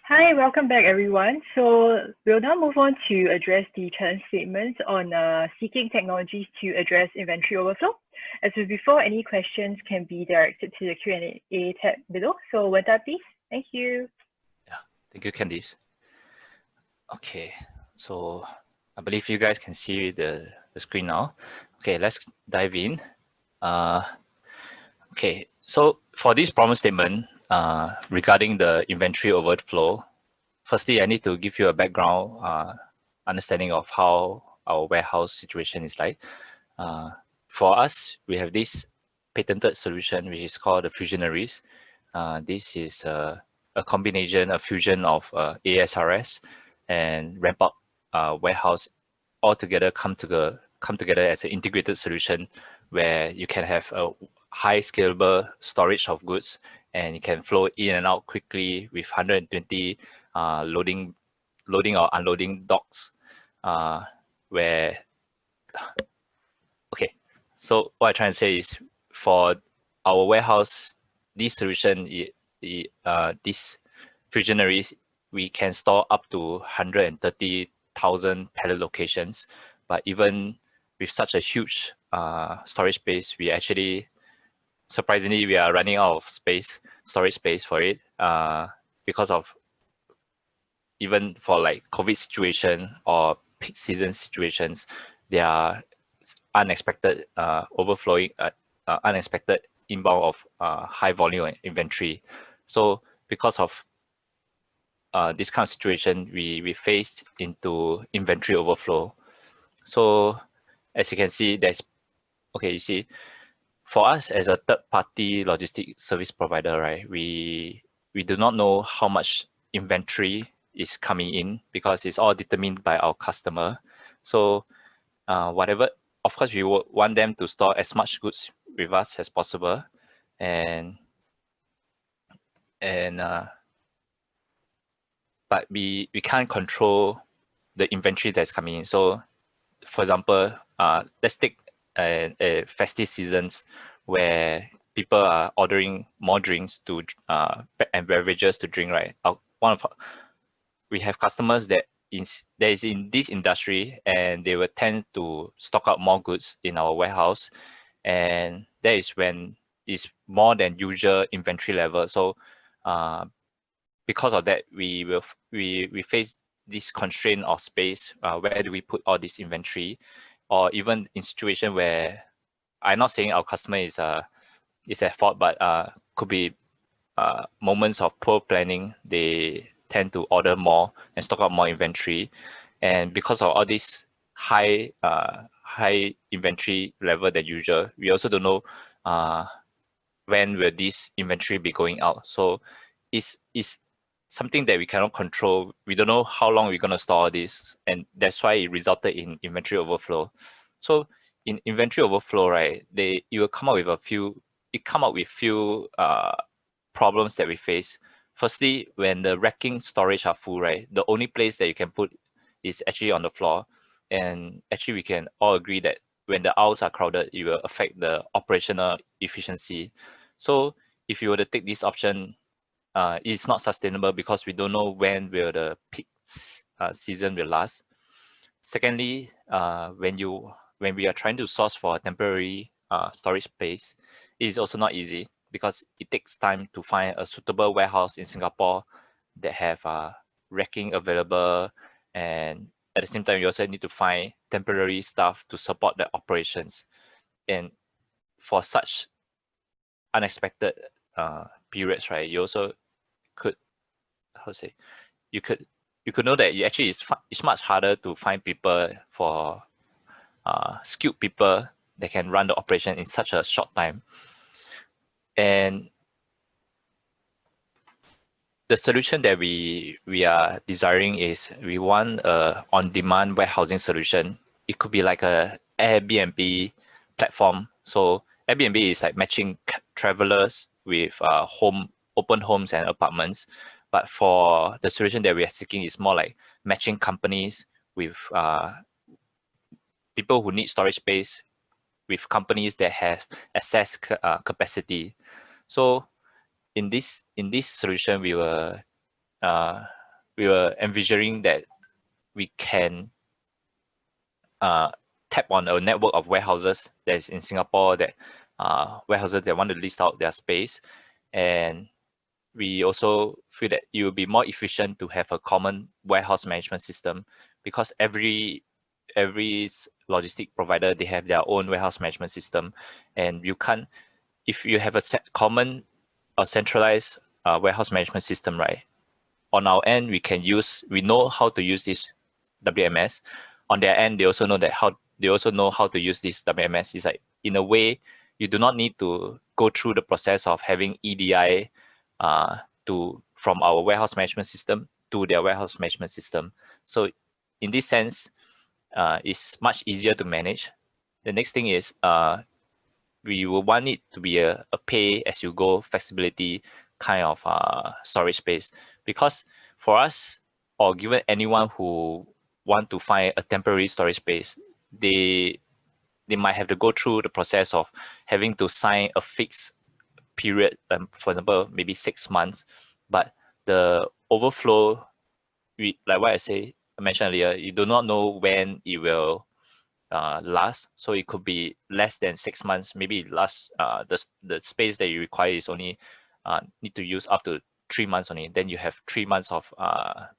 Hi, welcome back everyone. So we'll now move on to address the challenge statements on seeking technologies to address inventory overflow. As with before, any questions can be directed to the Q&A tab below. So Wenta, please. Thank you. Yeah, thank you, Candice. Okay, so I believe you guys can see the screen now. Okay, let's dive in. Okay, so for this problem statement regarding the inventory overflow, firstly, I need to give you a background understanding of how our warehouse situation is like. For us, we have this patented solution, which is called the fusionaries. This is a combination, a fusion of ASRS and ramp up warehouse all together come together as an integrated solution where you can have a high scalable storage of goods and you can flow in and out quickly with 120 loading or unloading docks where okay, so what I'm trying to say is for our warehouse, this solution, this fusionaries, we can store up to 130,000 pallet locations. But even with such a huge storage space, we actually, surprisingly, we are running out of storage space for it because of even for like COVID situation or peak season situations, there are unexpected overflowing, unexpected inbound of high volume inventory. So because of this kind of situation, we faced into inventory overflow. So as you can see, you see, for us as a third-party logistic service provider, right, we do not know how much inventory is coming in because it's all determined by our customer. So whatever, of course, we would want them to store as much goods with us as possible, and but we can't control the inventory that's coming in. So, for example, let's take a festive seasons where people are ordering more drinks to and beverages to drink. Right, we have customers that is in this industry, and they will tend to stock up more goods in our warehouse, and that is when it's more than usual inventory level. So because of that, we face this constraint of space. Where do we put all this inventory? Or even in situation where I'm not saying our customer is at fault, but could be moments of poor planning. They tend to order more and stock up more inventory, and because of all this high inventory level than usual, we also don't know when will this inventory be going out. So it's something that we cannot control. We don't know how long we're going to store this, and that's why it resulted in inventory overflow. So in inventory overflow, right, you will come up with few problems that we face. Firstly, when the racking storage are full, right, the only place that you can put is actually on the floor. And actually, we can all agree that when the aisles are crowded, it will affect the operational efficiency. So if you were to take this option, it's not sustainable because we don't know when will the peak season will last. Secondly, when we are trying to source for a temporary storage space, it is also not easy because it takes time to find a suitable warehouse in Singapore that have racking available, and at the same time, you also need to find temporary staff to support the operations. And for such unexpected periods, right, you also could, you could know that it's much harder to find people for skilled people that can run the operation in such a short time. And the solution that we are desiring is we want a on-demand warehousing solution. It could be like a Airbnb platform. So Airbnb is like matching travelers with open homes and apartments. But for the solution that we are seeking is more like matching companies with people who need storage space with companies that have excess capacity. So in this solution, we will we were envisioning that we can tap on a network of warehouses that's in Singapore, that warehouses that want to list out their space. And we also feel that it will be more efficient to have a common warehouse management system, because every logistic provider, they have their own warehouse management system, and you can't, if you have a common or centralized warehouse management system, right? On our end, we know how to use this WMS. On their end, they also know how to use this WMS. It's like, in a way, you do not need to go through the process of having EDI from our warehouse management system to their warehouse management system. So in this sense, it's much easier to manage. The next thing is we will want it to be a pay-as-you-go flexibility kind of storage space, because for us, or given anyone who want to find a temporary storage space, they might have to go through the process of having to sign a fixed period, for example, maybe 6 months. But the overflow, like what I mentioned earlier, you do not know when it will last. So it could be less than 6 months. Maybe it lasts, the space that you require is only need to use up to 3 months only. Then you have 3 months of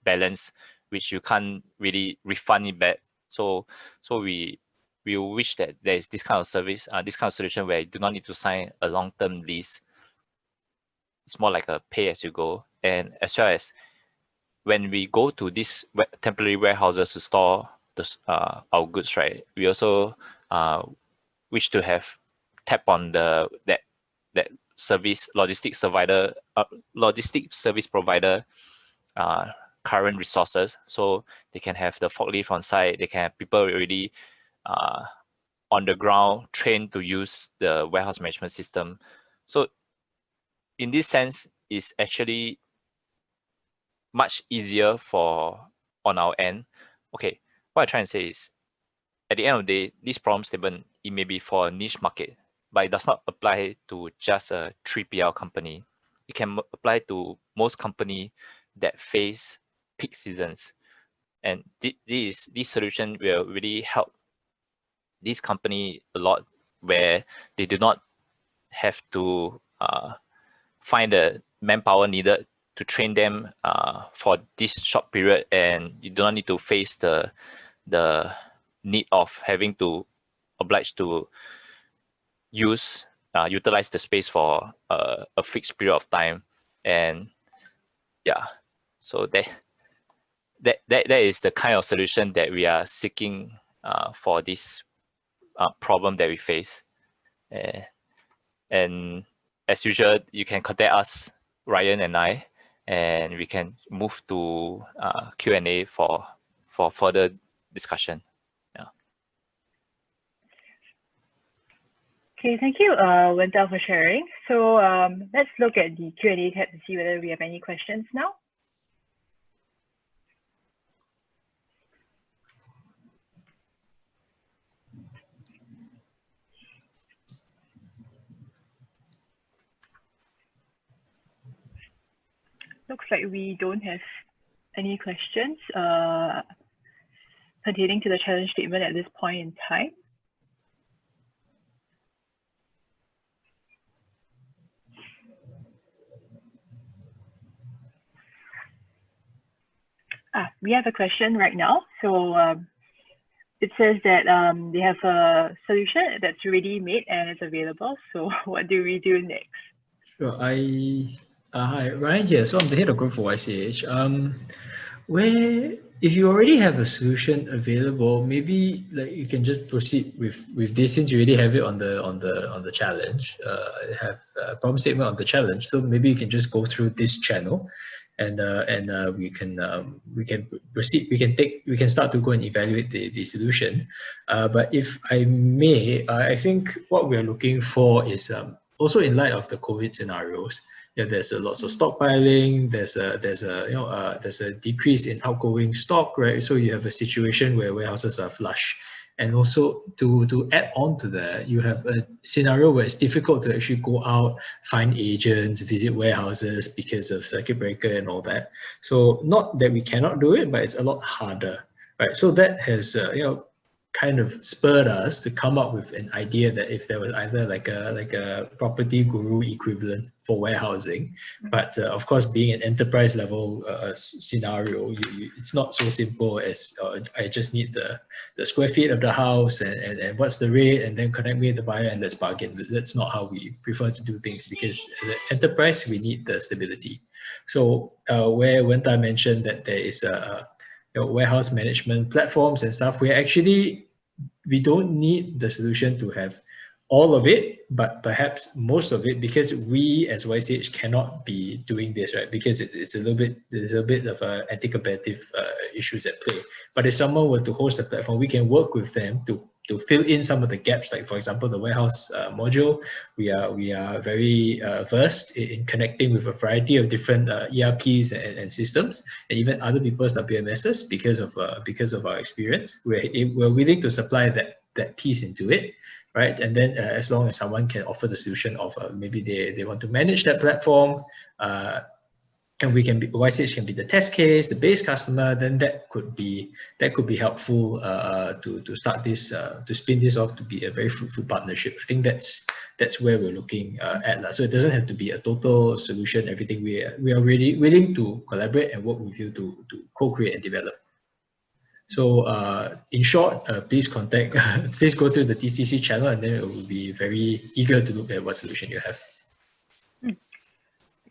balance, which you can't really refund it back. So we wish that there is this kind of service, this kind of solution where you do not need to sign a long-term lease. It's more like a pay-as-you-go. And as well as when we go to these temporary warehouses to store our goods, right? We also wish to have tap on that service logistic service provider current resources, so they can have the forklift on site, they can have people already on the ground trained to use the warehouse management system. So in this sense, it's actually much easier on our end. Okay, what I'm trying to say is, at the end of the day, this problem statement, it may be for a niche market, but it does not apply to just a 3PL company. It can apply to most company that face peak seasons. And this solution will really help this company a lot, where they do not have to find the manpower needed to train them for this short period, and you do not need to face the need of having to oblige to utilize the space for a fixed period of time. And yeah, so that is the kind of solution that we are seeking for this problem that we face. And as usual, you can contact us, Ryan and I, and we can move to Q&A for further discussion. Yeah. Okay, thank you, Wendell, for sharing. So let's look at the Q&A tab to see whether we have any questions now. Looks like we don't have any questions pertaining to the challenge statement at this point in time. We have a question right now. So it says that they have a solution that's already made and it's available. So what do we do next? Sure. Hi, Ryan here. So I'm the head of growth for YCH. Where if you already have a solution available, maybe like you can just proceed with this, since you already have it on the challenge. Have a problem statement on the challenge. So maybe you can just go through this channel, and we can proceed. We can start to go and evaluate the solution. But if I may, I think what we are looking for is also in light of the COVID scenarios. Yeah, there's lots of stockpiling. There's a decrease in outgoing stock, right? So you have a situation where warehouses are flush, And also to add on to that, you have a scenario where it's difficult to actually go out, find agents, visit warehouses because of circuit breaker and all that. So not that we cannot do it, but it's a lot harder, right? So that has kind of spurred us to come up with an idea that if there was either like a property guru equivalent for warehousing, but of course being an enterprise level scenario, it's not so simple as I just need the square feet of the house and what's the rate, and then connect me with the buyer and let's bargain. That's not how we prefer to do things, because as an enterprise we need the stability. So where Wenta mentioned that there is a warehouse management platforms and stuff, we don't need the solution to have all of it, but perhaps most of it, because we as YCH cannot be doing this, right? Because there's a bit of anti-competitive issues at play. But if someone were to host a platform, we can work with them to fill in some of the gaps. Like for example, the warehouse module, we are very versed in connecting with a variety of different ERPs and systems, and even other people's WMSs because of our experience. We're willing to supply that piece into it, right? And then as long as someone can offer the solution of maybe they want to manage that platform, and YCH can be the test case, the base customer, then that could be helpful to start this, to spin this off to be a very fruitful partnership. I think that's where we're looking at. So it doesn't have to be a total solution, everything. We are really willing to collaborate and work with you to co-create and develop. So in short, please go through the TCC channel, and then it will be very eager to look at what solution you have.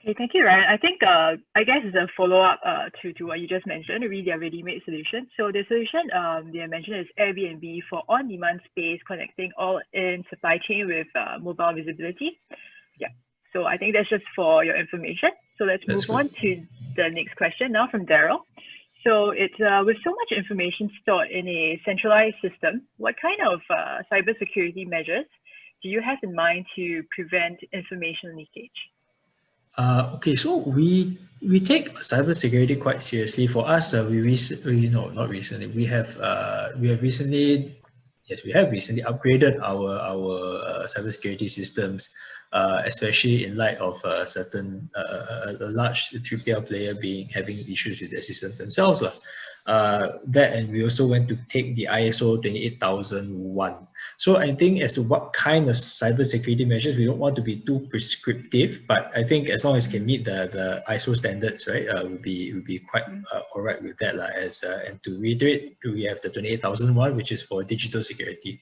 Okay, thank you, Ryan. I think, I guess it's a follow-up to what you just mentioned, really their ready-made solution. So the solution they mentioned is Airbnb for on-demand space, connecting all in supply chain with mobile visibility. Yeah, so I think that's just for your information. So let's move on to the next question now from Daryl. So it's with so much information stored in a centralized system, what kind of cybersecurity measures do you have in mind to prevent information leakage? Okay, so we take cybersecurity quite seriously. For us, we have recently upgraded our cybersecurity systems, especially in light of a large 3PL player having issues with their systems themselves. And we also went to take the ISO 28001. So I think as to what kind of cybersecurity measures, we don't want to be too prescriptive, but I think as long as it can meet the ISO standards, right, would be quite all right with that. And to reiterate, we have the 28001, which is for digital security.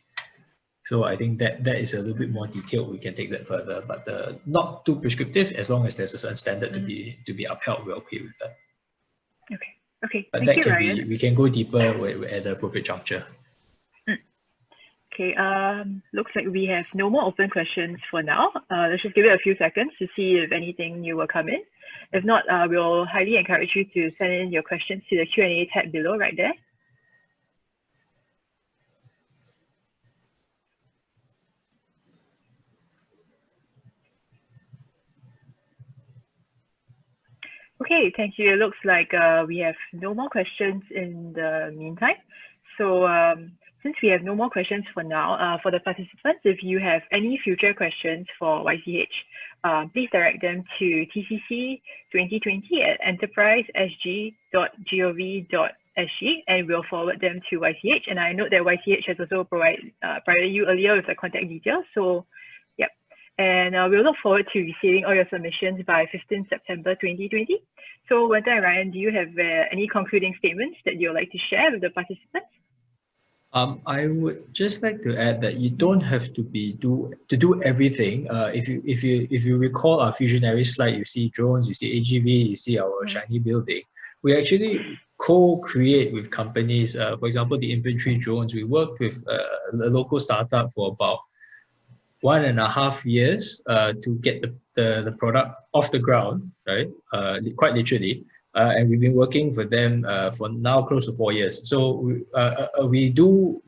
So I think that is a little bit more detailed. We can take that further, but not too prescriptive. As long as there's a certain standard to be upheld, we're okay with that. Okay, but thank you, Ryan. We can go deeper at the appropriate juncture. Okay, looks like we have no more open questions for now. Let's just give it a few seconds to see if anything new will come in. If not, we'll highly encourage you to send in your questions to the Q&A tab below right there. Okay, thank you. It looks like we have no more questions in the meantime. So since we have no more questions for now, for the participants, if you have any future questions for YCH, please direct them to TCC 2020 at enterprisesg.gov.sg, and we'll forward them to YCH. And I note that YCH has also provided you earlier with the contact details. So and we'll look forward to receiving all your submissions by 15 September 2020. So Wenta and Ryan, do you have any concluding statements that you'd like to share with the participants? I would just like to add that you don't have to do everything. If you recall our Fusionary slide, you see drones, you see AGV, you see our shiny building. We actually co-create with companies. For example, the inventory drones, we worked with a local startup for about 1.5 years to get the product off the ground, right? Quite literally. And we've been working for them for now close to 4 years. So we do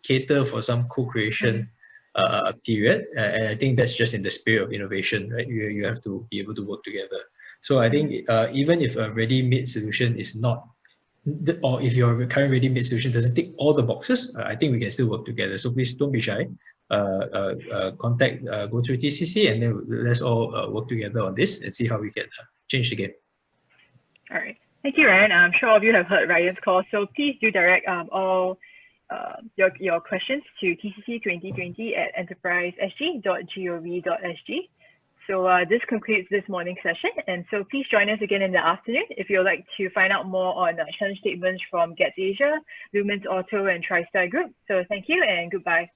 cater for some co-creation period, and I think that's just in the spirit of innovation, right? You have to be able to work together. So I think even if a ready-made solution is not or if your current ready-made solution doesn't tick all the boxes, I think we can still work together. So please don't be shy. Go through TCC, and then let's all work together on this and see how we can change the game. All right. Thank you, Ryan. I'm sure all of you have heard Ryan's call, so please do direct all your questions to tcc2020@enterprisesg.gov.sg. So this concludes this morning's session, and so please join us again in the afternoon if you'd like to find out more on challenge statements from Gets Asia, Lumen's Auto, and TriStar Group. So thank you and goodbye.